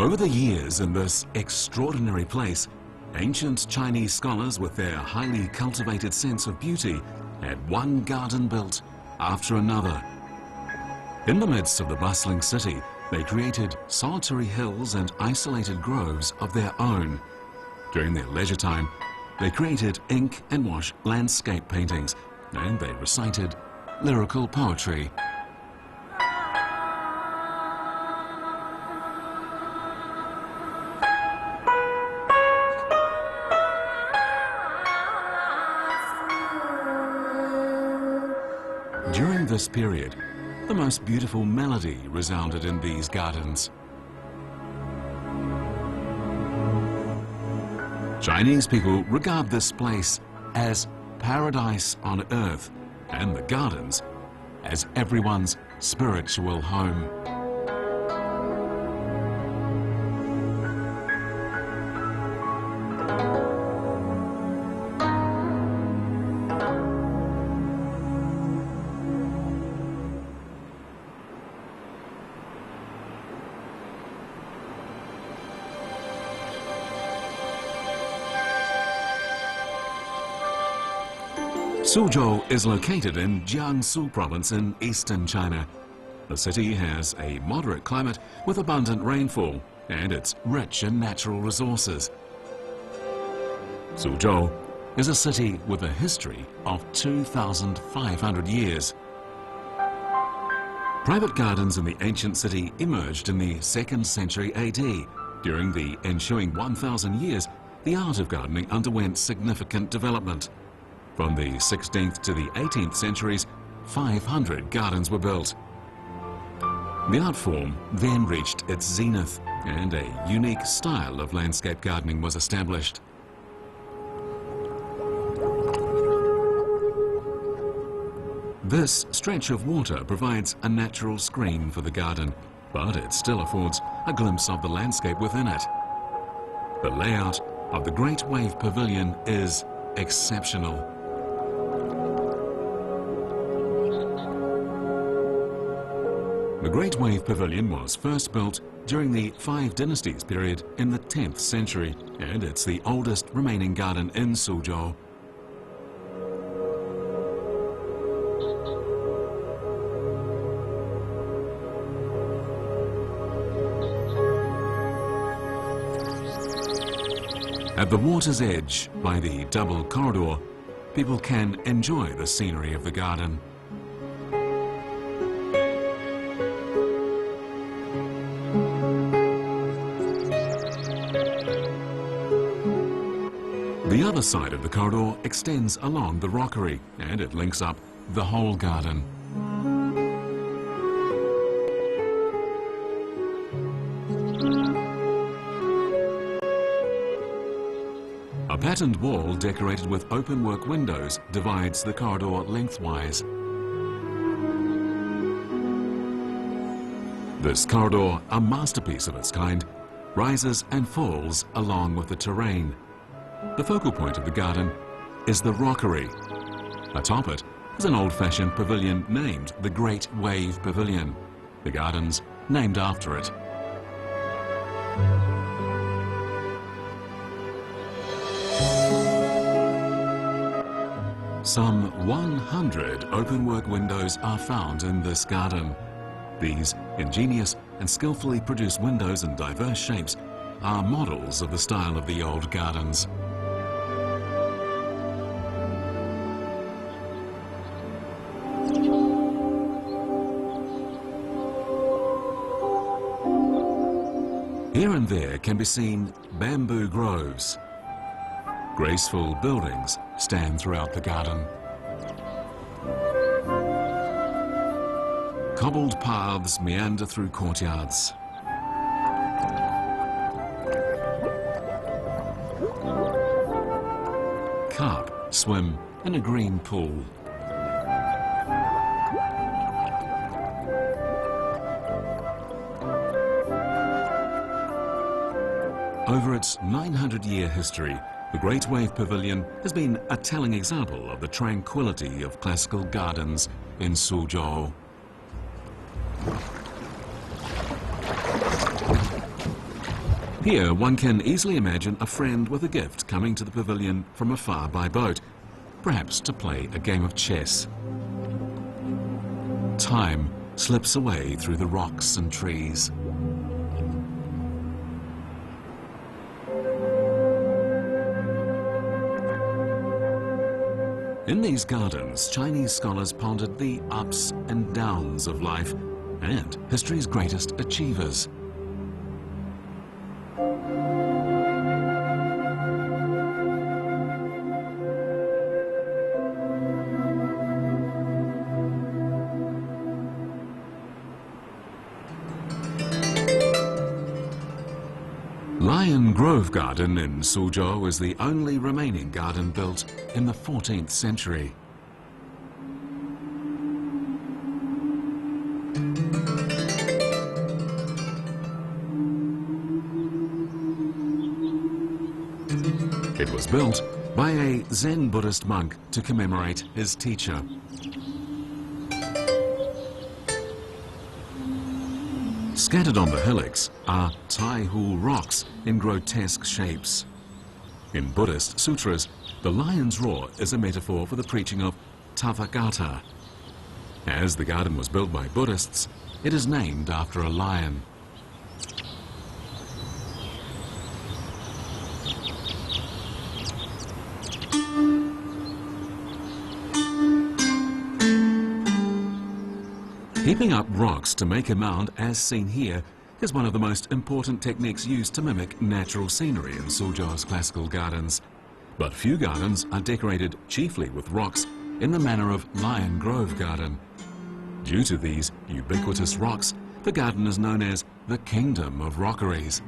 Over the years in this extraordinary place, ancient Chinese scholars with their highly cultivated sense of beauty had one garden built after another. In the midst of the bustling city, they created solitary hills and isolated groves of their own. During their leisure time, they created ink and wash landscape paintings, and they recited lyrical poetry. During this period, the most beautiful melody resounded in these gardens. Chinese people regard this place as paradise on earth and the gardens as everyone's spiritual home. Suzhou is located in Jiangsu province in eastern China. The city has a moderate climate with abundant rainfall, and it's rich in natural resources. Suzhou is a city with a history of 2,500 years. Private gardens in the ancient city emerged in the 2nd century AD. During the ensuing 1,000 years, the art of gardening underwent significant development. From the 16th to the 18th centuries, 500 gardens were built. The art form then reached its zenith, and a unique style of landscape gardening was established. This stretch of water provides a natural screen for the garden, but it still affords a glimpse of the landscape within it. The layout of the Great Wave Pavilion is exceptional. The Great Wave Pavilion was first built during the Five Dynasties period in the 10th century, and it's the oldest remaining garden in Suzhou. At the water's edge, by the double corridor, people can enjoy the scenery of the garden. The other side of the corridor extends along the Rockery, and it links up the whole garden. A patterned wall decorated with open-work windows divides the corridor lengthwise. This corridor, a masterpiece of its kind, rises and falls along with the terrain. The focal point of the garden is the Rockery. Atop it is an old-fashioned pavilion named the Great Wave Pavilion. The garden's named after it. Some 100 open-work windows are found in this garden. These ingenious and skillfully produced windows in diverse shapes are models of the style of the old gardens. Here and there can be seen bamboo groves. Graceful buildings stand throughout the garden. Cobbled paths meander through courtyards. Carp swim in a green pool. Over its 900-year history, the Great Wave Pavilion has been a telling example of the tranquility of classical gardens in Suzhou. Here, one can easily imagine a friend with a gift coming to the pavilion from afar by boat, perhaps to play a game of chess. Time slips away through the rocks and trees. In these gardens, Chinese scholars pondered the ups and downs of life and history's greatest achievers. Lion Grove Garden in Suzhou is the only remaining garden built in the 14th century. It was built by a Zen Buddhist monk to commemorate his teacher. Scattered on the hillocks are Taihu rocks in grotesque shapes. In Buddhist sutras, the lion's roar is a metaphor for the preaching of Tathagata. As the garden was built by Buddhists, it is named after a lion. Heaping up rocks to make a mound, as seen here, is one of the most important techniques used to mimic natural scenery in Suzhou's classical gardens. But few gardens are decorated chiefly with rocks in the manner of Lion Grove Garden. Due to these ubiquitous rocks, the garden is known as the Kingdom of Rockeries.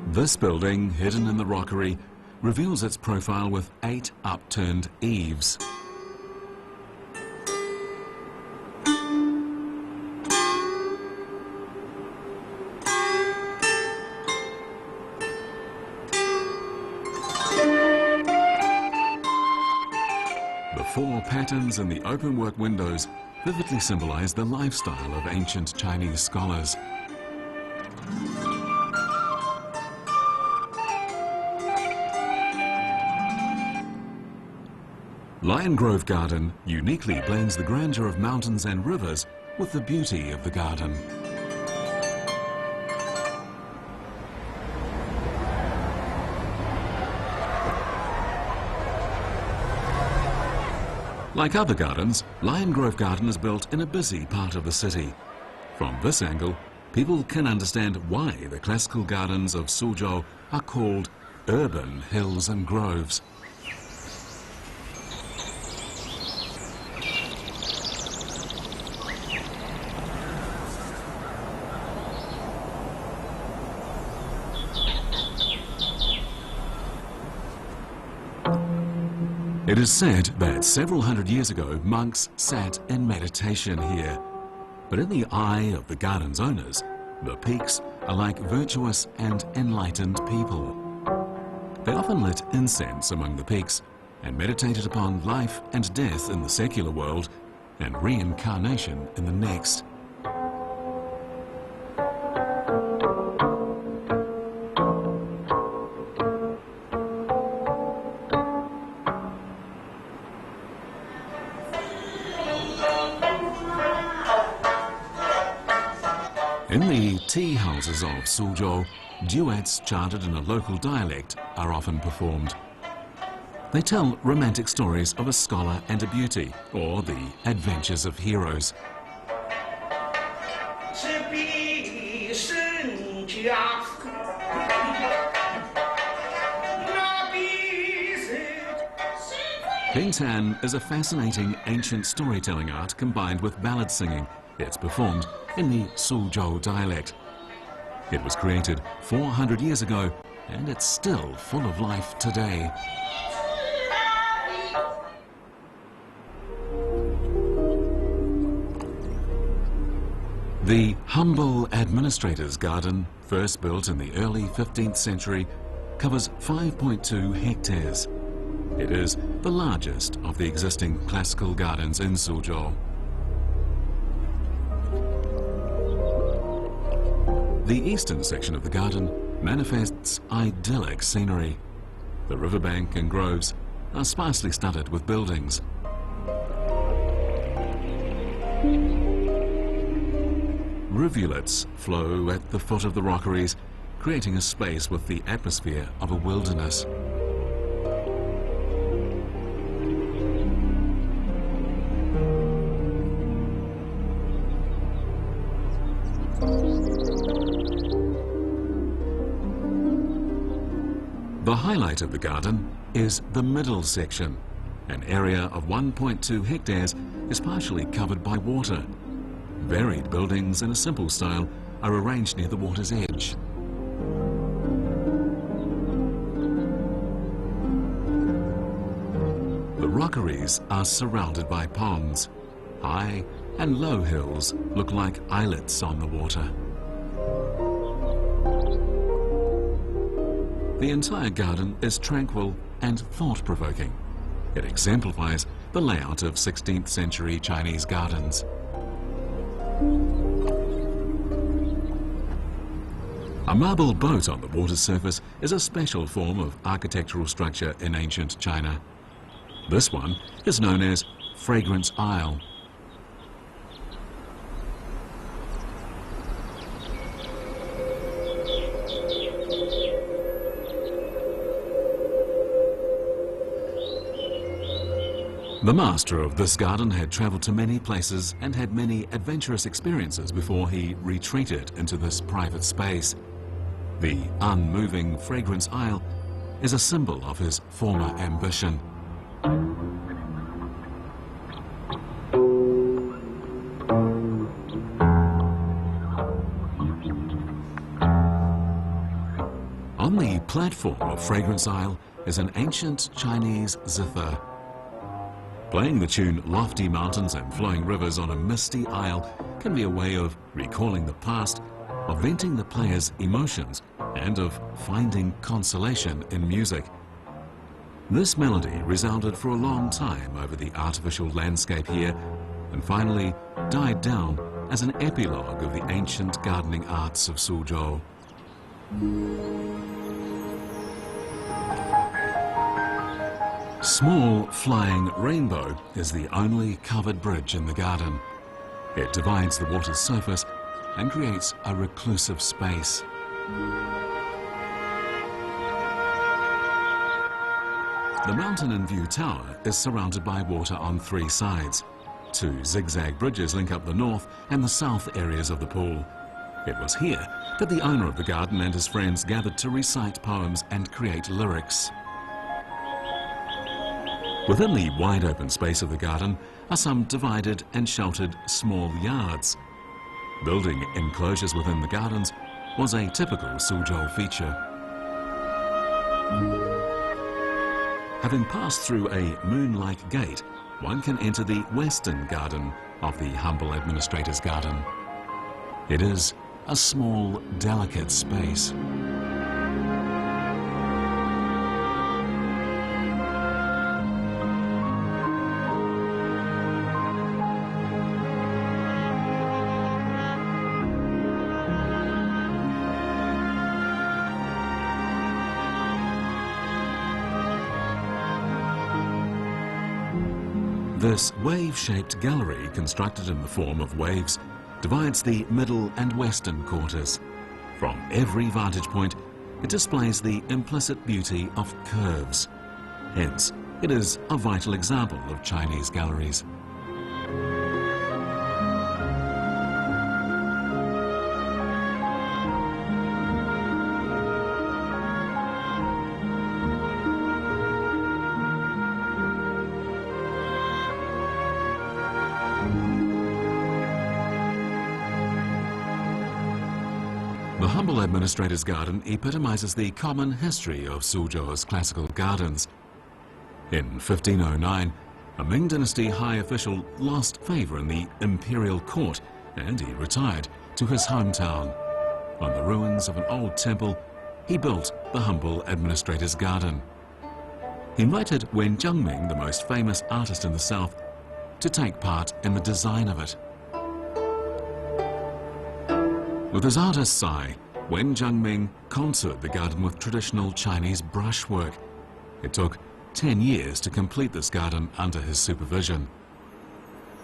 This building, hidden in the Rockery, reveals its profile with 8 upturned eaves. The 4 patterns in the openwork windows vividly symbolize the lifestyle of ancient Chinese scholars. Lion Grove Garden uniquely blends the grandeur of mountains and rivers with the beauty of the garden. Like other gardens, Lion Grove Garden is built in a busy part of the city. From this angle, people can understand why the classical gardens of Suzhou are called urban hills and groves. It is said that several hundred years ago, monks sat in meditation here. But in the eye of the garden's owners, the peaks are like virtuous and enlightened people. They often lit incense among the peaks and meditated upon life and death in the secular world and reincarnation in the next. In the tea houses of Suzhou, duets chanted in a local dialect are often performed. They tell romantic stories of a scholar and a beauty, or the adventures of heroes. Pingtan is a fascinating ancient storytelling art combined with ballad singing. It's performed in the Suzhou dialect. It was created 400 years ago, and it's still full of life today. The humble administrator's garden, first built in the early 15th century, covers 5.2 hectares. It is the largest of the existing classical gardens in Suzhou. The eastern section of the garden manifests idyllic scenery. The riverbank and groves are sparsely studded with buildings. Rivulets flow at the foot of the rockeries, creating a space with the atmosphere of a wilderness. The highlight of the garden is the middle section. An area of 1.2 hectares is partially covered by water. Varied buildings in a simple style are arranged near the water's edge. The rockeries are surrounded by ponds. High and low hills look like islets on the water. The entire garden is tranquil and thought-provoking. It exemplifies the layout of 16th century Chinese gardens. A marble boat on the water's surface is a special form of architectural structure in ancient China. This one is known as Fragrance Isle. The master of this garden had travelled to many places and had many adventurous experiences before he retreated into this private space. The unmoving Fragrance Isle is a symbol of his former ambition. On the platform of Fragrance Isle is an ancient Chinese zither. Playing the tune Lofty Mountains and Flowing Rivers on a misty isle can be a way of recalling the past, of venting the player's emotions, and of finding consolation in music. This melody resounded for a long time over the artificial landscape here, and finally died down as an epilogue of the ancient gardening arts of Suzhou. Small Flying Rainbow is the only covered bridge in the garden. It divides the water's surface and creates a reclusive space. The Mountain and View Tower is surrounded by water on 3 sides. 2 zigzag bridges link up the north and the south areas of the pool. It was here that the owner of the garden and his friends gathered to recite poems and create lyrics. Within the wide open space of the garden are some divided and sheltered small yards. Building enclosures within the gardens was a typical Suzhou feature. Having passed through a moon-like gate, one can enter the western garden of the humble administrator's garden. It is a small, delicate space. This wave-shaped gallery, constructed in the form of waves, divides the middle and western quarters. From every vantage point, it displays the implicit beauty of curves. Hence, it is a vital example of Chinese galleries. The humble administrator's garden epitomizes the common history of Suzhou's classical gardens. In 1509, a Ming Dynasty high official lost favor in the imperial court and he retired to his hometown. On the ruins of an old temple, he built the humble administrator's garden. He invited Wen Zhengming, the most famous artist in the south, to take part in the design of it. With his artist's eye, Wen Zhengming contoured the garden with traditional Chinese brushwork. It took 10 years to complete this garden under his supervision.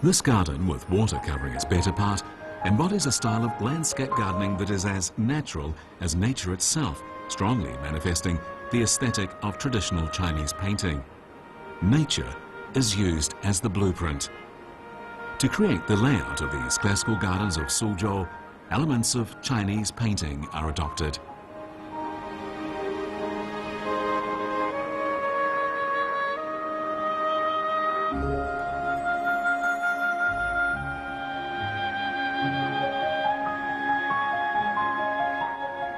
This garden, with water covering its better part, embodies a style of landscape gardening that is as natural as nature itself, strongly manifesting the aesthetic of traditional Chinese painting. Nature is used as the blueprint. To create the layout of these classical gardens of Suzhou, elements of Chinese painting are adopted.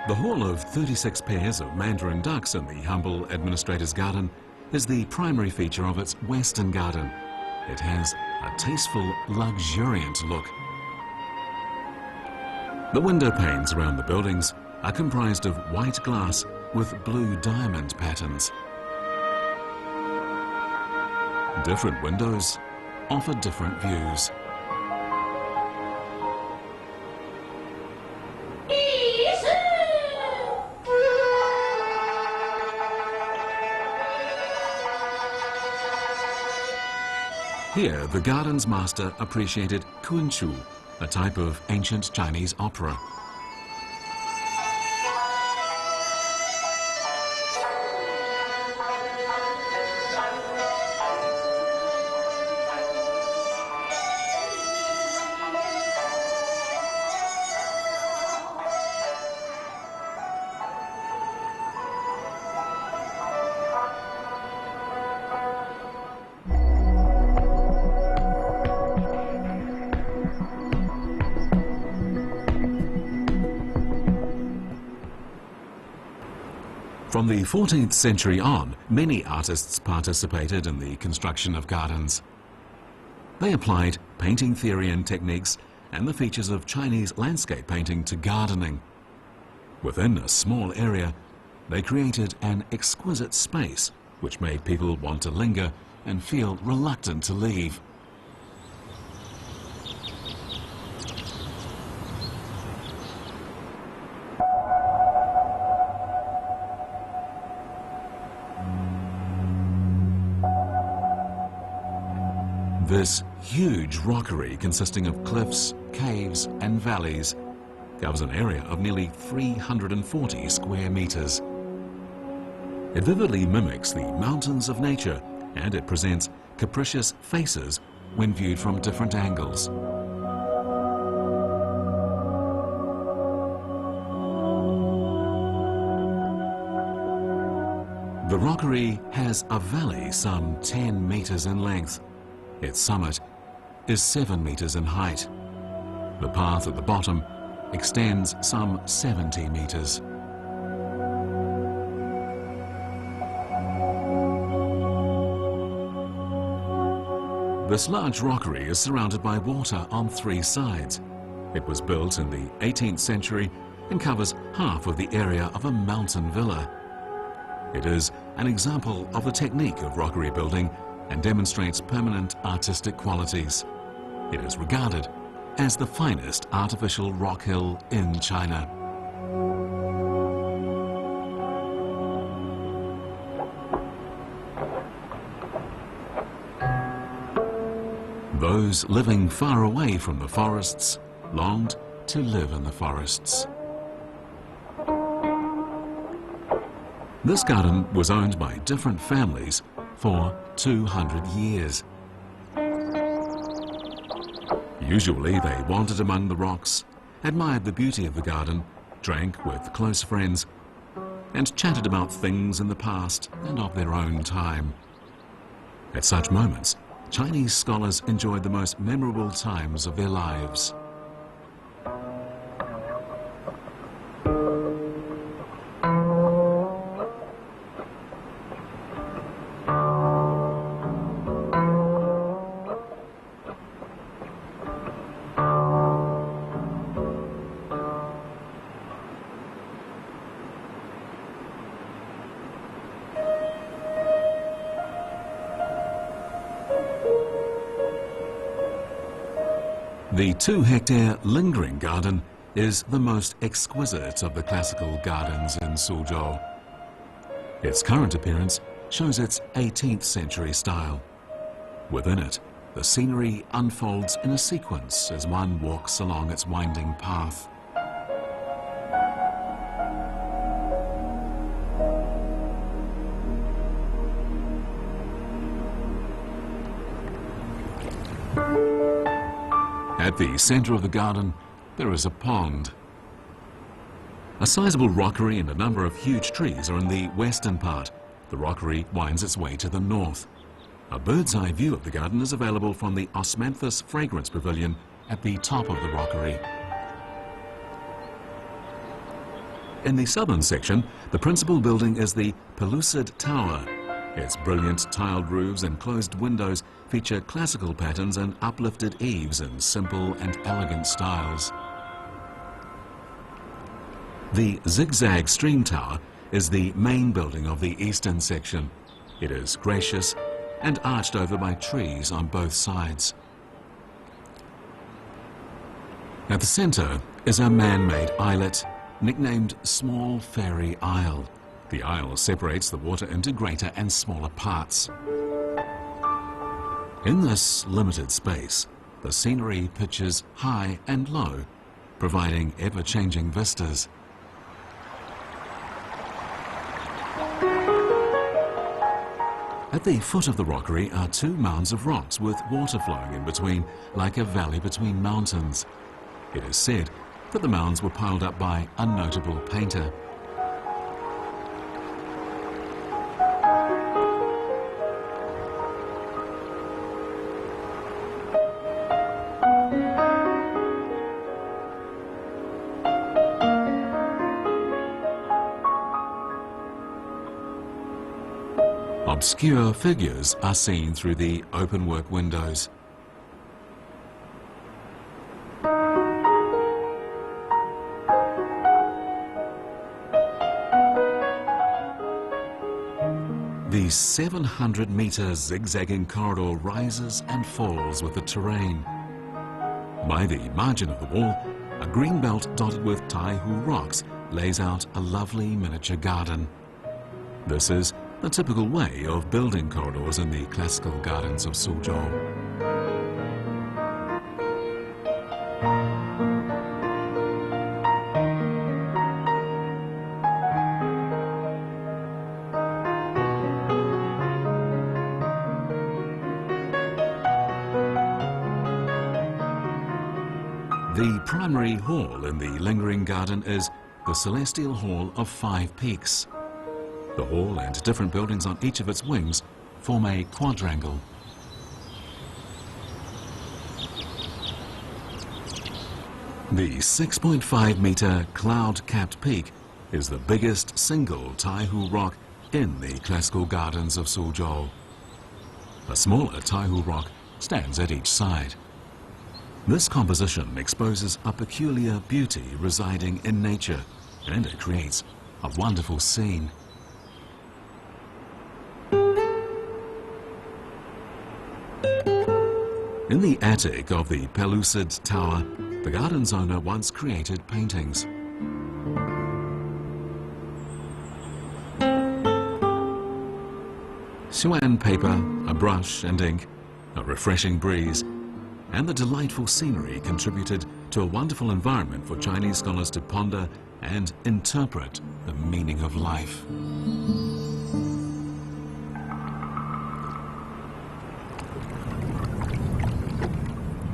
The hall of 36 pairs of Mandarin ducks in the humble administrator's garden is the primary feature of its western garden. It has a tasteful, luxuriant look. The window panes around the buildings are comprised of white glass with blue diamond patterns. Different windows offer different views. Here, the garden's master appreciated kunchu, a type of ancient Chinese opera. From the 14th century on, many artists participated in the construction of gardens. They applied painting theory and techniques and the features of Chinese landscape painting to gardening. Within a small area, they created an exquisite space which made people want to linger and feel reluctant to leave. This huge rockery, consisting of cliffs, caves and valleys, covers an area of nearly 340 square meters. It vividly mimics the mountains of nature, and it presents capricious faces when viewed from different angles. The rockery has a valley some 10 meters in length. Its summit is 7 meters in height. The path at the bottom extends some 70 meters. This large rockery is surrounded by water on 3 sides. It was built in the 18th century and covers half of the area of a mountain villa. It is an example of the technique of rockery building and demonstrates permanent artistic qualities. It is regarded as the finest artificial rock hill in China. Those living far away from the forests longed to live in the forests. This garden was owned by different families for 200 years. Usually they wandered among the rocks, admired the beauty of the garden, drank with close friends, and chatted about things in the past and of their own time. At such moments, Chinese scholars enjoyed the most memorable times of their lives. The 2-hectare lingering garden is the most exquisite of the classical gardens in Suzhou. Its current appearance shows its 18th century style. Within it, the scenery unfolds in a sequence as one walks along its winding path. At the center of the garden, there is a pond. A sizable rockery and a number of huge trees are in the western part. The rockery winds its way to the north. A bird's-eye view of the garden is available from the Osmanthus fragrance pavilion at the top of the rockery. In the southern section, the principal building is the Pellucid Tower. Its brilliant tiled roofs and closed windows feature classical patterns and uplifted eaves in simple and elegant styles. The Zigzag Stream Tower is the main building of the eastern section. It is gracious and arched over by trees on both sides. At the center is a man-made islet nicknamed Small Fairy Isle. The isle separates the water into greater and smaller parts. In this limited space, the scenery pitches high and low, providing ever-changing vistas. At the foot of the rockery are 2 mounds of rocks with water flowing in between, like a valley between mountains. It is said that the mounds were piled up by a notable painter. Obscure figures are seen through the openwork windows. The 700-meter zigzagging corridor rises and falls with the terrain. By the margin of the wall, a green belt dotted with Taihu rocks lays out a lovely miniature garden. This is the typical way of building corridors in the classical gardens of Suzhou. The primary hall in the lingering garden is the Celestial Hall of 5 Peaks. The hall and different buildings on each of its wings form a quadrangle. The 6.5-meter cloud-capped peak is the biggest single Taihu rock in the classical gardens of Suzhou. A smaller Taihu rock stands at each side. This composition exposes a peculiar beauty residing in nature, and it creates a wonderful scene. In the attic of the Pellucid Tower, the garden's owner once created paintings. Siwan paper, a brush and ink, a refreshing breeze, and the delightful scenery contributed to a wonderful environment for Chinese scholars to ponder and interpret the meaning of life.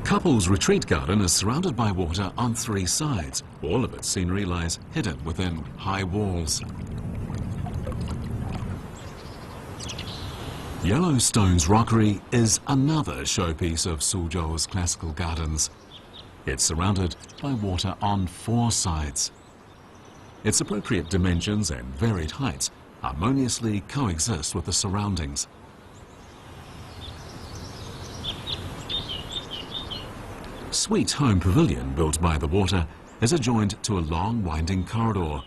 Couples Retreat Garden is surrounded by water on 3 sides. All of its scenery lies hidden within high walls. Yellowstone's Rockery is another showpiece of Suzhou's classical gardens. It's surrounded by water on 4 sides. Its appropriate dimensions and varied heights harmoniously coexist with the surroundings. Sweet Home Pavilion, built by the water, is adjoined to a long winding corridor.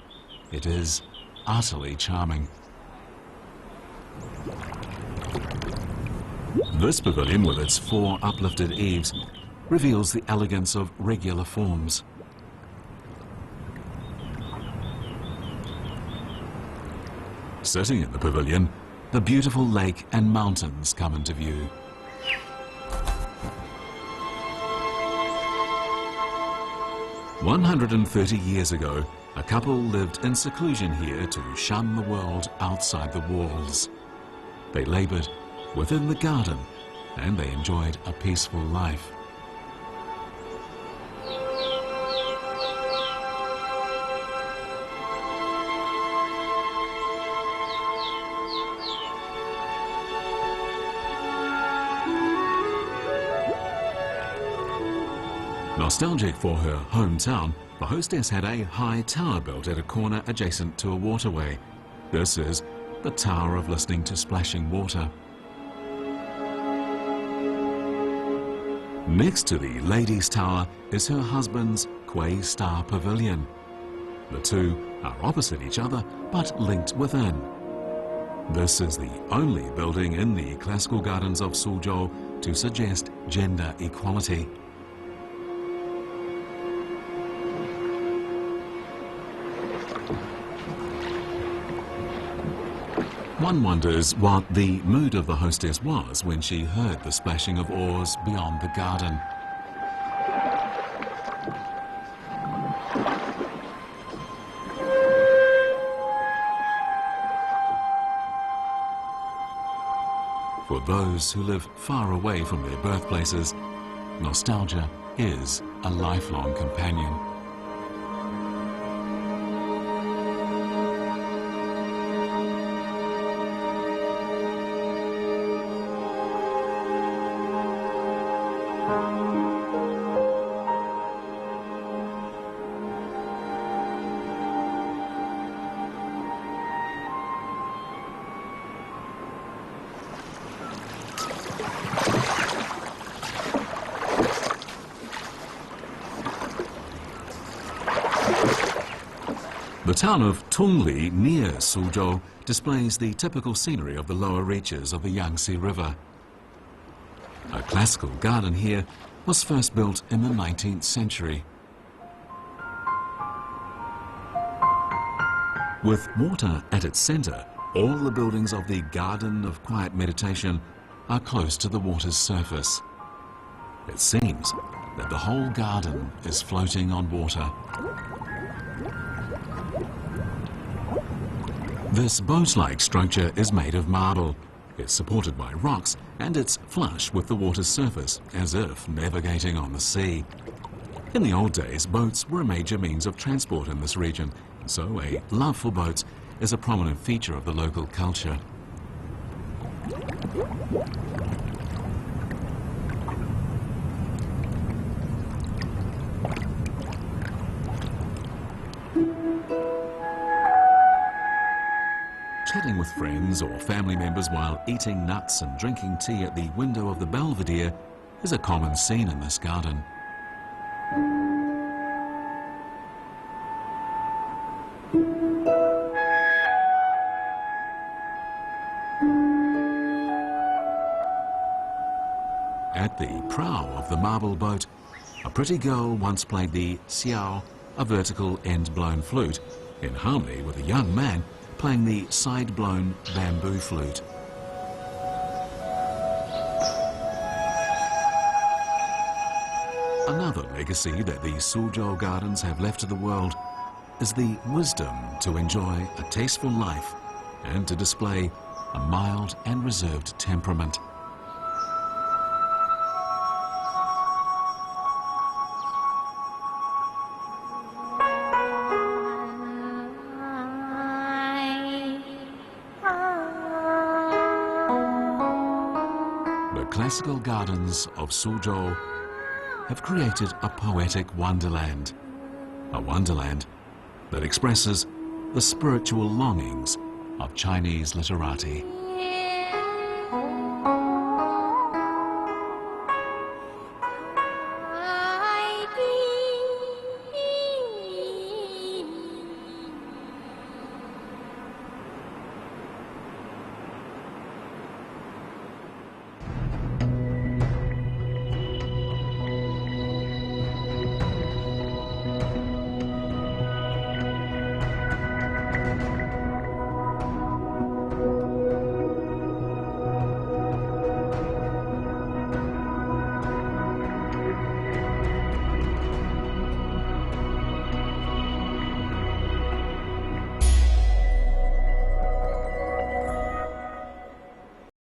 It is utterly charming. This pavilion, with its 4 uplifted eaves, reveals the elegance of regular forms. Sitting in the pavilion, the beautiful lake and mountains come into view. "130 years ago, a couple lived in seclusion here to shun the world outside the walls. They labored within the garden and they enjoyed a peaceful life. Nostalgic for her hometown, the hostess had a high tower built at a corner adjacent to a waterway. This is the Tower of Listening to Splashing Water. Next to the Ladies' Tower is her husband's Quay Star Pavilion. The two are opposite each other, but linked within. This is the only building in the classical gardens of Suzhou to suggest gender equality. One wonders what the mood of the hostess was when she heard the splashing of oars beyond the garden. For those who live far away from their birthplaces, nostalgia is a lifelong companion. The town of Tongli near Suzhou displays the typical scenery of the lower reaches of the Yangtze River. A classical garden here was first built in the 19th century. With water at its center, all the buildings of the Garden of Quiet Meditation are close to the water's surface. It seems that the whole garden is floating on water. This boat-like structure is made of marble. It's supported by rocks and it's flush with the water's surface, as if navigating on the sea. In the old days, boats were a major means of transport in this region, so a love for boats is a prominent feature of the local culture. Chatting with friends or family members while eating nuts and drinking tea at the window of the Belvedere is a common scene in this garden. At the prow of the marble boat, a pretty girl once played the xiao, a vertical end-blown flute, in harmony with a young man playing the side-blown bamboo flute. Another legacy that the Suzhou Gardens have left to the world is the wisdom to enjoy a tasteful life and to display a mild and reserved temperament. The classical gardens of Suzhou have created a poetic wonderland, a wonderland that expresses the spiritual longings of Chinese literati.